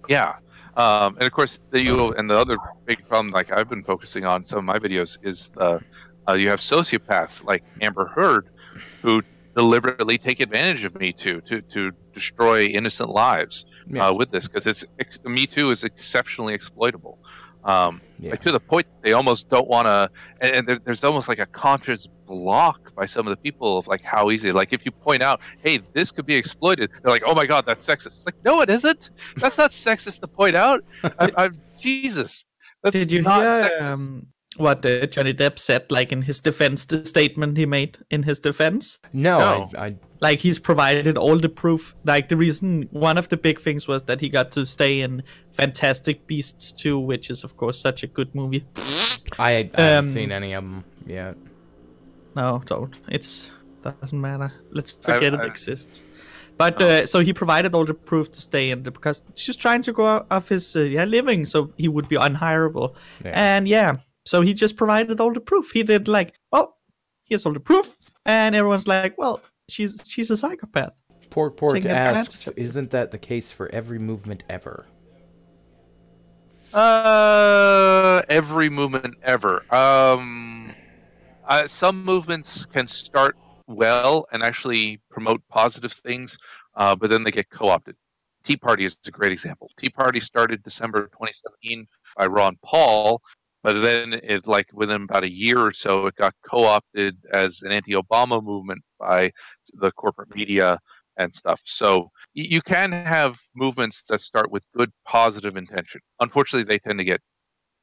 Yeah, and of course and the other big problem, like I've been focusing on some of my videos, is you have sociopaths like Amber Heard, who deliberately take advantage of Me Too to destroy innocent lives with this, because Me Too is exceptionally exploitable. Like to the point they almost don't want to, and there's almost like a conscious block by some of the people of like how easy, like if you point out, hey, this could be exploited, they're like, oh my god, that's sexist. It's like, no, it isn't. That's not sexist to point out. Jesus. Did you hear what Johnny Depp said, like in his defense, the statement he made in his defense? No. Like he's provided all the proof. Like the reason, one of the big things was that he got to stay in Fantastic Beasts 2, which is of course such a good movie. I haven't seen any of them yet. No, don't. Doesn't matter. Let's forget it exists. But so he provided all the proof to stay in because she's trying to go out of his living, so he would be unhireable. Yeah. And So he just provided all the proof. He did like, oh, here's all the proof, and everyone's like, well, she's a psychopath. Pork asks, isn't that the case for every movement ever? Every movement ever. Some movements can start well and actually promote positive things, but then they get co-opted. Tea Party is a great example. Tea Party started December 2017 by Ron Paul, but then it, like, within about a year or so, it got co-opted as an anti-Obama movement by the corporate media and stuff. So you can have movements that start with good, positive intention. Unfortunately, they tend to get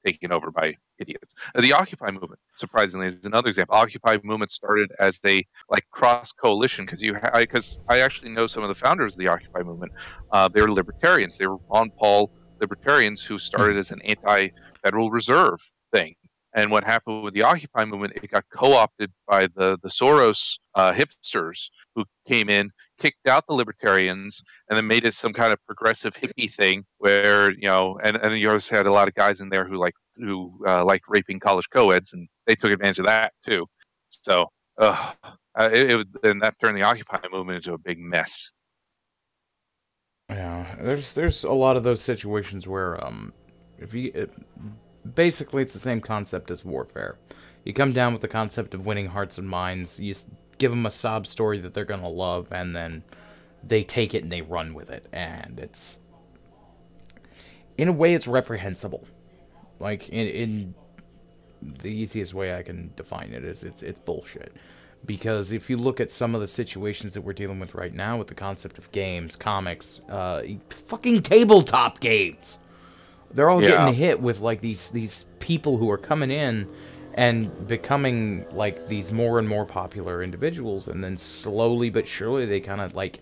taken over by idiots. The Occupy movement, surprisingly, is another example. Occupy movement started as a cross coalition because I actually know some of the founders of the Occupy movement. They were libertarians. They were Ron Paul libertarians who started as an anti-Federal Reserve thing. And what happened with the Occupy movement, it got co-opted by the Soros hipsters who came in, kicked out the libertarians, and then made it some kind of progressive hippie thing where, you know, and you also had a lot of guys in there who liked raping college co-eds, and they took advantage of that too. So then that turned the Occupy movement into a big mess. Yeah, there's a lot of those situations where basically it's the same concept as warfare. You come down with the concept of winning hearts and minds. You give them a sob story that they're gonna love, and then they take it and they run with it. And it's, in a way, it's reprehensible. Like, in the easiest way I can define it is it's bullshit. Because if you look at some of the situations that we're dealing with right now with the concept of games, comics, fucking tabletop games, they're all getting hit with like these people who are coming in and becoming like these more and more popular individuals, and then slowly but surely they kind of like,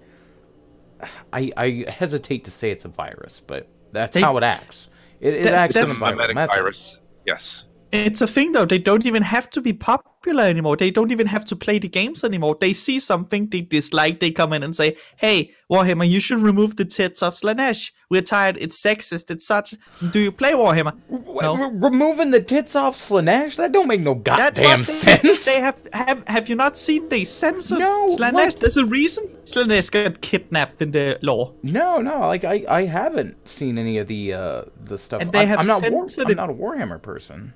I hesitate to say it's a virus, but that's how it acts. It acts in a mimetic virus. Yes. It's a thing, though. They don't even have to be popular anymore. They don't even have to play the games anymore. They see something they dislike, they come in and say, hey, Warhammer, you should remove the tits of Slanesh. We're tired, it's sexist, it's such. Do you play Warhammer? No. Removing the tits off Slanesh? That don't make no goddamn sense. They have you not seen they censored Slanesh? There's a reason Slanesh got kidnapped in the lore. No, like I haven't seen any of the stuff. And they I'm not a Warhammer person.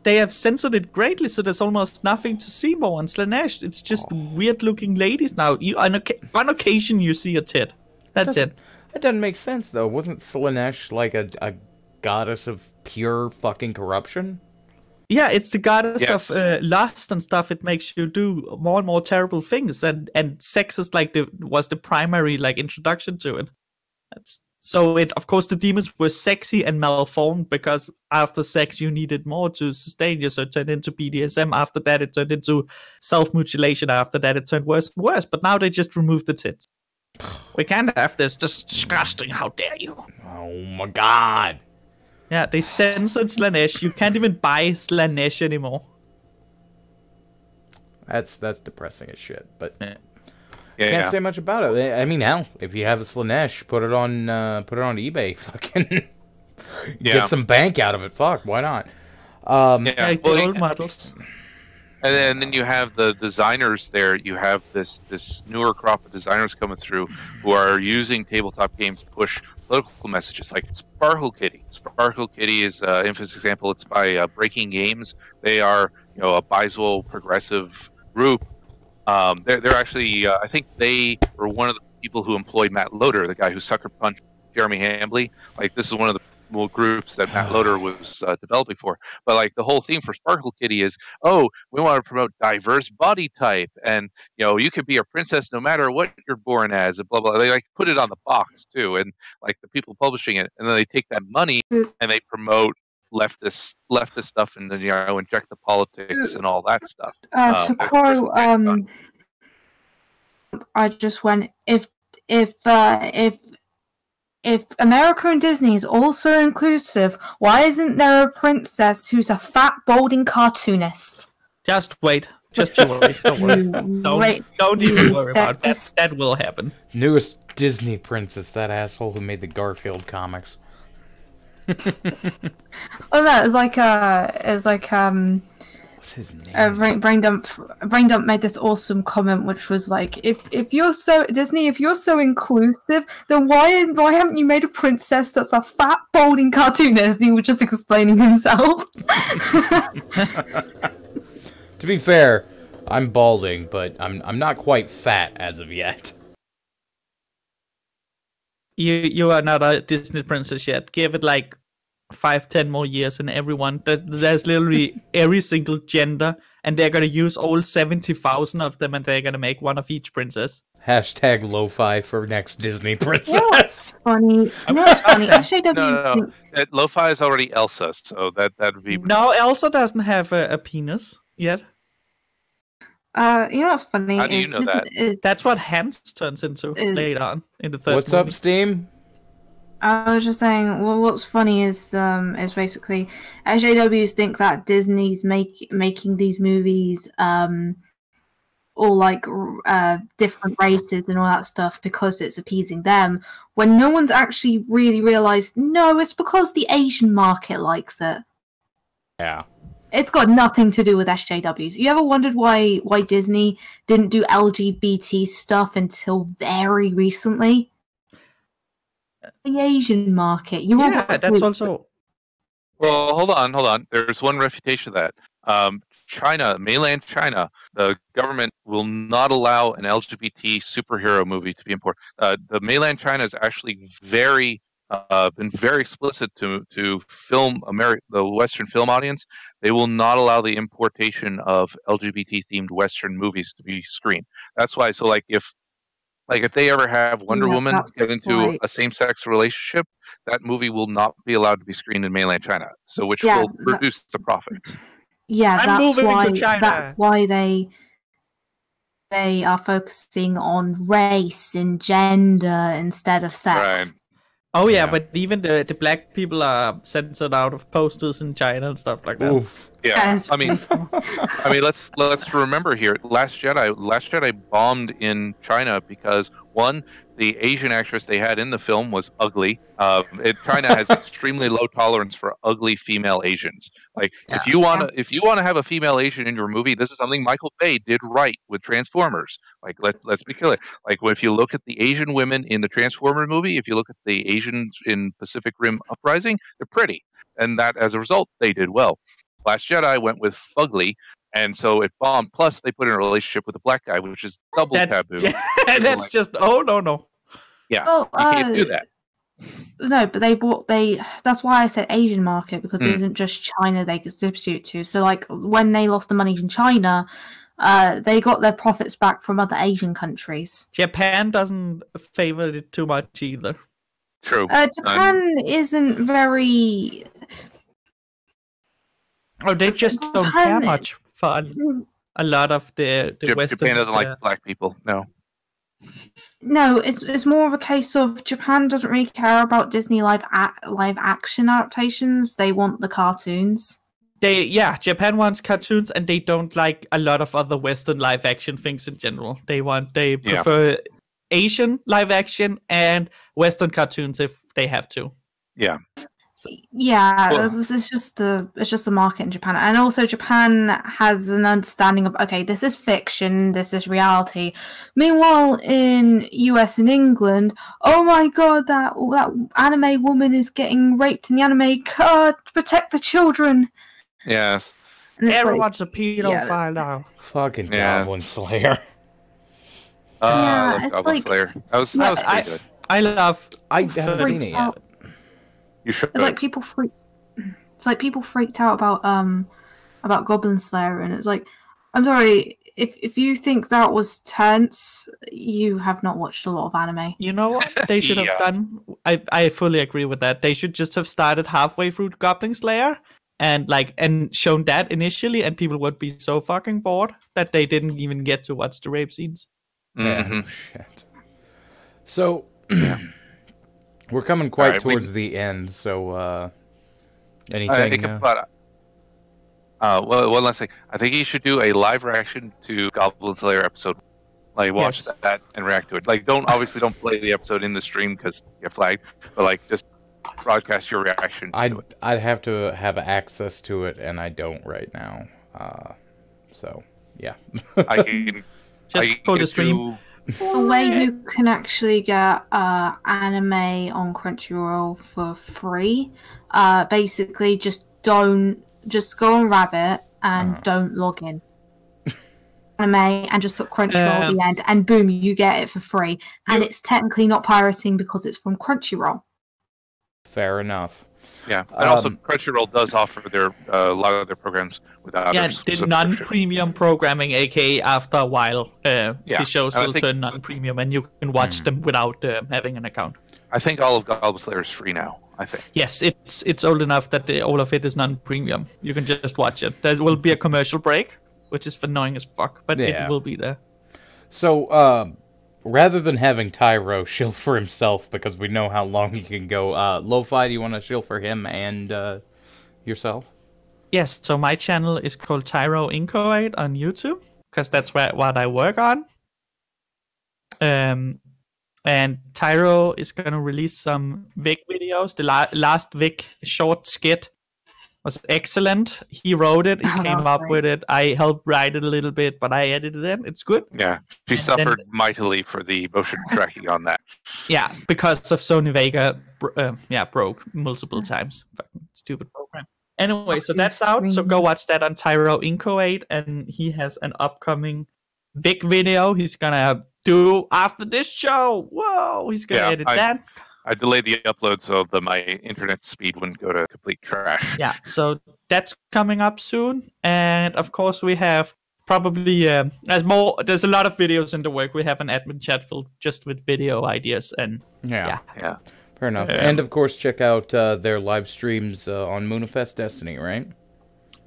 They have censored it greatly, so there's almost nothing to see more on Slanesh. It's just weird-looking ladies now. On occasion, you see a tit. That's it. That doesn't make sense, though. Wasn't Slanesh like a goddess of pure fucking corruption? Yeah, it's the goddess of lust and stuff. It makes you do more and more terrible things, and sex is was the primary introduction to it. So of course, the demons were sexy and malformed because after sex you needed more to sustain you, so it turned into BDSM. After that, it turned into self-mutilation. After that, it turned worse and worse. But now they just removed the tits. We can't have this. This is disgusting. How dare you? Oh my god. Yeah, they censored Slanesh. You can't even buy Slanesh anymore. That's depressing as shit, but... Can't say much about it. I mean, hell, if you have a Slanesh, put it on eBay. Fucking get some bank out of it. Fuck, why not? Old models. And then you have the designers there. You have this newer crop of designers coming through who are using tabletop games to push political messages, like Sparkle Kitty. Sparkle Kitty is an infamous example. It's by Breaking Games. They are, a bisexual progressive group. They're actually, I think they were one of the people who employed Matt Loder, the guy who sucker punched Jeremy Hambley. This is one of the groups that Matt Loder was developing for. But the whole theme for Sparkle Kitty is, we want to promote diverse body type, and you could be a princess no matter what you're born as, and blah blah. They put it on the box too, and the people publishing it, and then they take that money and they promote leftist stuff, and then inject the politics and all that stuff. To quote, I just went, if America and Disney is also inclusive, why isn't there a princess who's a fat, balding cartoonist? Just wait. Just you worry. Don't worry. Don't even worry about that. That will happen. Newest Disney princess, that asshole who made the Garfield comics. Oh no, it's like What's his name? Brain Dump made this awesome comment, which was like, if you're so Disney, if you're so inclusive, then why haven't you made a princess that's a fat, balding cartoonist? He was just explaining himself. To be fair, I'm balding, but I'm not quite fat as of yet. You are not a Disney princess yet. Give it like 5-10 more years, and everyone there's literally every single gender, and they're gonna use all 70,000 of them, and they're gonna make one of each princess. Hashtag lo-fi for next Disney princess. Funny. No, it's funny. No. Lo-fi is already Elsa, so that would be. No, Elsa doesn't have a penis yet. You know what's funny? How do you know that? That's what Hans turns into later on in the third What's movie. up, Steam? I was just saying, well, what's funny is basically SJWs think that Disney's making these movies all like different races and all that stuff because it's appeasing them, when no one's actually really realized, no, it's because the Asian market likes it. Yeah. It's got nothing to do with SJWs. You ever wondered why Disney didn't do LGBT stuff until very recently? The Asian market. That's also. Well, hold on. There's one refutation of that. China, mainland China, the government will not allow an LGBT superhero movie to be imported. The mainland China has actually been very explicit to film the Western film audience. They will not allow the importation of LGBT themed Western movies to be screened. That's why. So if they ever have Wonder Woman get into a same-sex relationship, that movie will not be allowed to be screened in mainland China. So which will reduce the profits. Yeah, That's why they are focusing on race and gender instead of sex. Right. Oh yeah, but even the black people are censored out of posters in China and stuff like that. Oof. Yeah, I mean, let's remember here. Last Jedi bombed in China because one, the Asian actress they had in the film was ugly. China has extremely low tolerance for ugly female Asians. If you want to have a female Asian in your movie, this is something Michael Bay did right with Transformers. Let's be clear. If you look at the Asian women in the Transformers movie, if you look at the Asians in Pacific Rim Uprising, they're pretty, and that as a result they did well. Last Jedi went with fugly, and so it bombed. Plus, they put in a relationship with a black guy, which is double taboo. That's just no. Yeah, you can't do that. No, but that's why I said Asian market, because it isn't just China they could substitute to. So when they lost the money in China, they got their profits back from other Asian countries. Japan doesn't favor it too much either. True. Japan isn't very. Oh, they just don't care much for a lot of the Western. Japan doesn't like black people. No. No, it's more of a case of Japan doesn't really care about Disney live action adaptations. They want the cartoons. Japan wants cartoons, and they don't like a lot of other Western live action things in general. They prefer Asian live action and Western cartoons if they have to. Yeah. This is just the market in Japan, and also Japan has an understanding of, okay, this is fiction, this is reality. Meanwhile, in US and England, oh my god, that anime woman is getting raped in the anime. Protect the children. Yes. Everyone's a pedophile now. Fucking Goblin Slayer. Goblin Slayer. That was pretty good. I haven't seen it yet. You should. It's like people freaked out about Goblin Slayer, and it's like, I'm sorry, if you think that was tense, you have not watched a lot of anime. You know what they should have done? I fully agree with that. They should just have started halfway through Goblin Slayer and shown that initially, and people would be so fucking bored that they didn't even get to watch the rape scenes. Mm-hmm. Yeah, shit. So we're coming quite towards the end, so anything? One last thing. I think you should do a live reaction to Goblin Slayer episode. Watch that and react to it. Don't play the episode in the stream because you're flagged. But just broadcast your reaction to it. I'd have to have access to it, and I don't right now. So, yeah. I can Just go to stream. The way you can actually get anime on Crunchyroll for free, basically just go on Rabbit and don't log in. Anime and just put Crunchyroll at the end, and boom, you get it for free. And it's technically not pirating because it's from Crunchyroll. Fair enough. Yeah, and also Crunchyroll does offer their a lot of their programs without. Yeah, the non-premium programming, aka after a while, the shows will turn non-premium, and you can watch them without having an account. I think all of Goblin Slayer is free now. I think. Yes, it's old enough that all of it is non-premium. You can just watch it. There will be a commercial break, which is annoying as fuck, but it will be there. So, rather than having Tyro shield for himself, because we know how long he can go, Lo-Fi, do you want to shield for him and yourself? Yes, so my channel is called Tyro Incoate on YouTube, because that's what I work on. And Tyro is going to release some Vic videos. The last Vic short skit was excellent. He wrote it, he came up with it. I helped write it a little bit, but I edited it. It's good. Yeah, she suffered mightily for the motion tracking on that. Yeah, because of Sony Vega, broke multiple times. Fucking stupid program. Anyway, so that's out. So go watch that on Tyro Incoate, and he has an upcoming Vic video he's gonna do after this show. Whoa, he's gonna edit that. I delayed the upload so that my internet speed wouldn't go to complete trash. Yeah, so that's coming up soon. And of course we have probably there's a lot of videos in the work. We have an admin chat filled just with video ideas and yeah. Fair enough. And of course check out their live streams on Moonfest Destiny, right?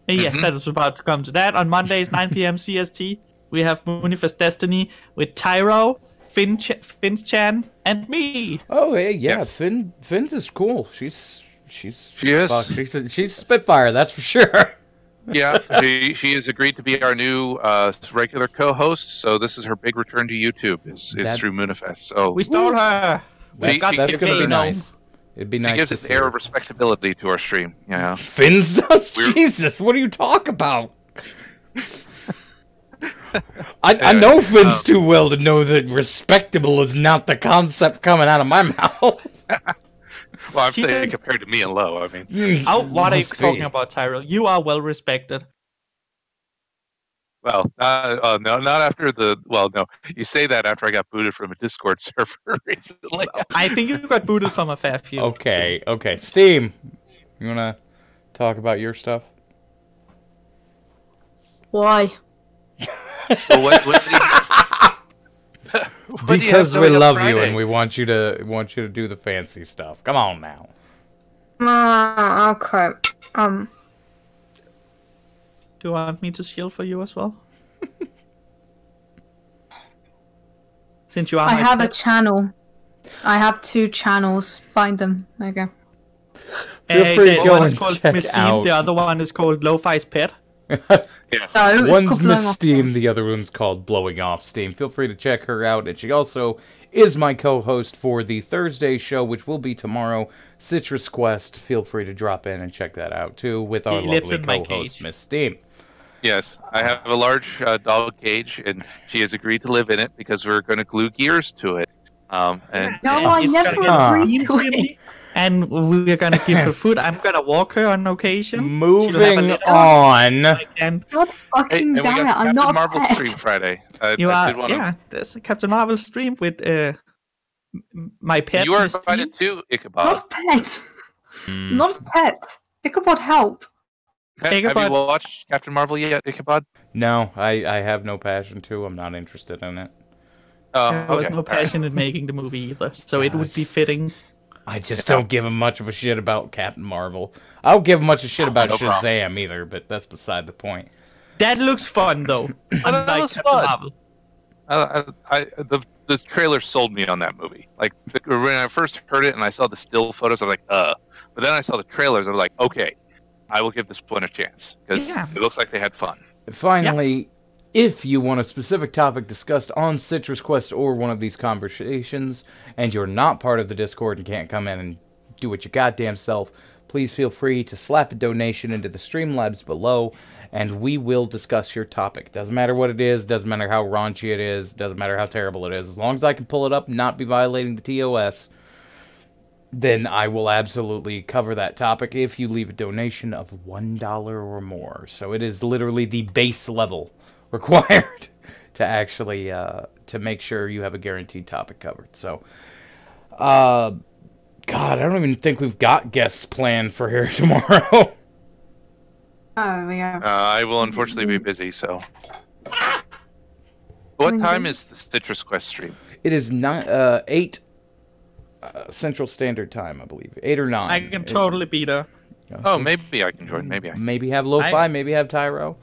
Yes, that is about to come to that. On Mondays 9 p.m. CST, we have Moonfest Destiny with Tyro, Finns-chan, and me. Oh, hey, yeah, yes. Finns is cool. She is. She's Spitfire, that's for sure. Yeah, she has agreed to be our new regular co-host. So this is her big return to YouTube. Is through Moonfest. So we stole her. That's gonna be nice. It'd be nice. It gives an air of respectability to our stream. Yeah, Finns does. Jesus, what do you talk about? I know Finns too well to know that respectable is not the concept coming out of my mouth. Well, I'm saying compared to me and Lo, I mean. What are you talking about, Tyro? You are well respected. Well, no, not after the. Well, no, you say that after I got booted from a Discord server recently. I think you got booted from a fair few. Okay, okay. Steam, you wanna talk about your stuff? Why? Because we love you and we want you to do the fancy stuff. Come on now. Okay. Do you want me to shield for you as well? Since you are. I have a channel. I have 2 channels. Find them. There you go. Feel free to go and check Miss out. Steam, the other one is called Lo-Fi's Pet. No, one's Miss Steam, the other one's called Blowing Off Steam. Feel free to check her out, and she also is my co-host for the Thursday show, which will be tomorrow, Citrus Quest. Feel free to drop in and check that out, too, with our lovely co-host, Miss Steam. Yes, I have a large dog cage, and she has agreed to live in it because we're going to glue gears to it. I never agreed to it. And we're gonna give her food. I'm gonna walk her on occasion. Moving on. God fucking damn it! I'm not a Marvel pet. stream Friday. There's a Captain Marvel stream with my pet. You are invited too, Ichabod. Not a pet. Not a pet. Ichabod, help. Have you watched Captain Marvel yet, Ichabod? No, I have no passion to. I'm not interested in it. There was no passion in making the movie either, so it would be fitting. I just don't give him much of a shit about Captain Marvel. I don't give him much of a shit about Shazam either, but that's beside the point. That looks fun, though. Unlike Captain Marvel. The trailer sold me on that movie. Like, when I first heard it and I saw the still photos, I was like, But then I saw the trailers, I was like, okay, I will give this one a chance. Because it looks like they had fun. Finally, if you want a specific topic discussed on Citrus Quest or one of these conversations, and you're not part of the Discord and can't come in and do it your goddamn self. Please feel free to slap a donation into the Streamlabs below, and we will discuss your topic. Doesn't matter what it is, doesn't matter how raunchy it is, doesn't matter how terrible it is. As long as I can pull it up and not be violating the TOS, then I will absolutely cover that topic if you leave a donation of $1 or more. So it is literally the base level required to actually to make sure you have a guaranteed topic covered. So, God, I don't even think we've got guests planned for here tomorrow. Oh, yeah. I will unfortunately be busy, so. What time is the Citrus Quest stream? It is 8 Central Standard Time, I believe. 8 or 9. I can totally be there. Oh, maybe I can join. Maybe I can. Maybe have Lo-Fi, maybe have Tyro.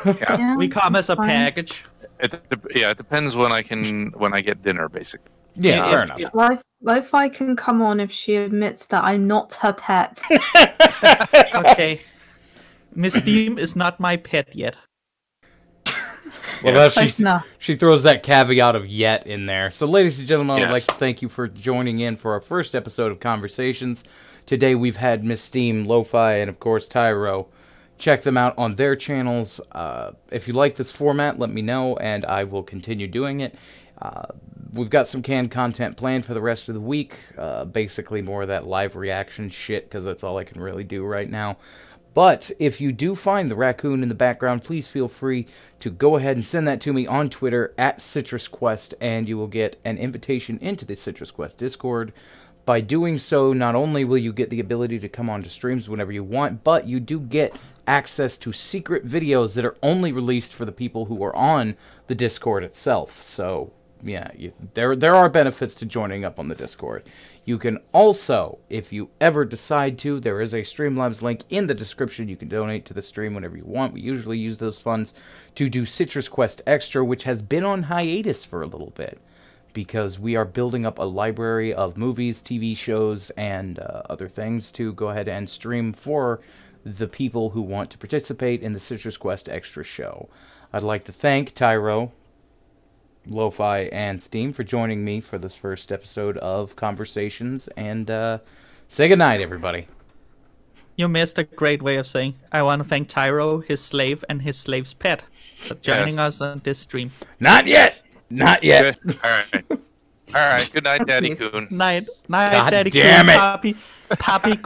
Yeah. We come as a fine. package. It depends when I get dinner, basically. Yeah, fair enough. Lo-Fi can come on if she admits that I'm not her pet. Okay. Miss Steam is not my pet yet. Well, Yeah. she throws that caveat of yet in there. So, ladies and gentlemen, Yes. I'd like to thank you for joining in for our first episode of Conversations. Today we've had Miss Steam, Lo-Fi, and of course Tyro. Check them out on their channels. If you like this format, let me know, and I will continue doing it. We've got some canned content planned for the rest of the week. Basically more of that live reaction shit, because that's all I can really do right now. But if you do find the raccoon in the background, please feel free to go ahead and send that to me on Twitter at CitrusQuest, and you will get an invitation into the Citrus Quest Discord. By doing so, not only will you get the ability to come on to streams whenever you want, but you do get access to secret videos that are only released for the people who are on the Discord itself. So, yeah, there are benefits to joining up on the Discord. You can also, if you ever decide to, there is a Streamlabs link in the description. You can donate to the stream whenever you want. We usually use those funds to do Citrus Quest Extra, which has been on hiatus for a little bit, because we are building up a library of movies, TV shows, and other things to go ahead and stream for the people who want to participate in the Citrus Quest Extra show. I'd like to thank Tyro, Lo-Fi, and Steam for joining me for this first episode of Conversations, and say goodnight, everybody. You missed a great way of saying, I want to thank Tyro, his slave, and his slave's pet for joining us on this stream. Not yet! Not yet! Good. All right. All right. Good night, Daddy Coon. Night, God Daddy damn Coon, it. Poppy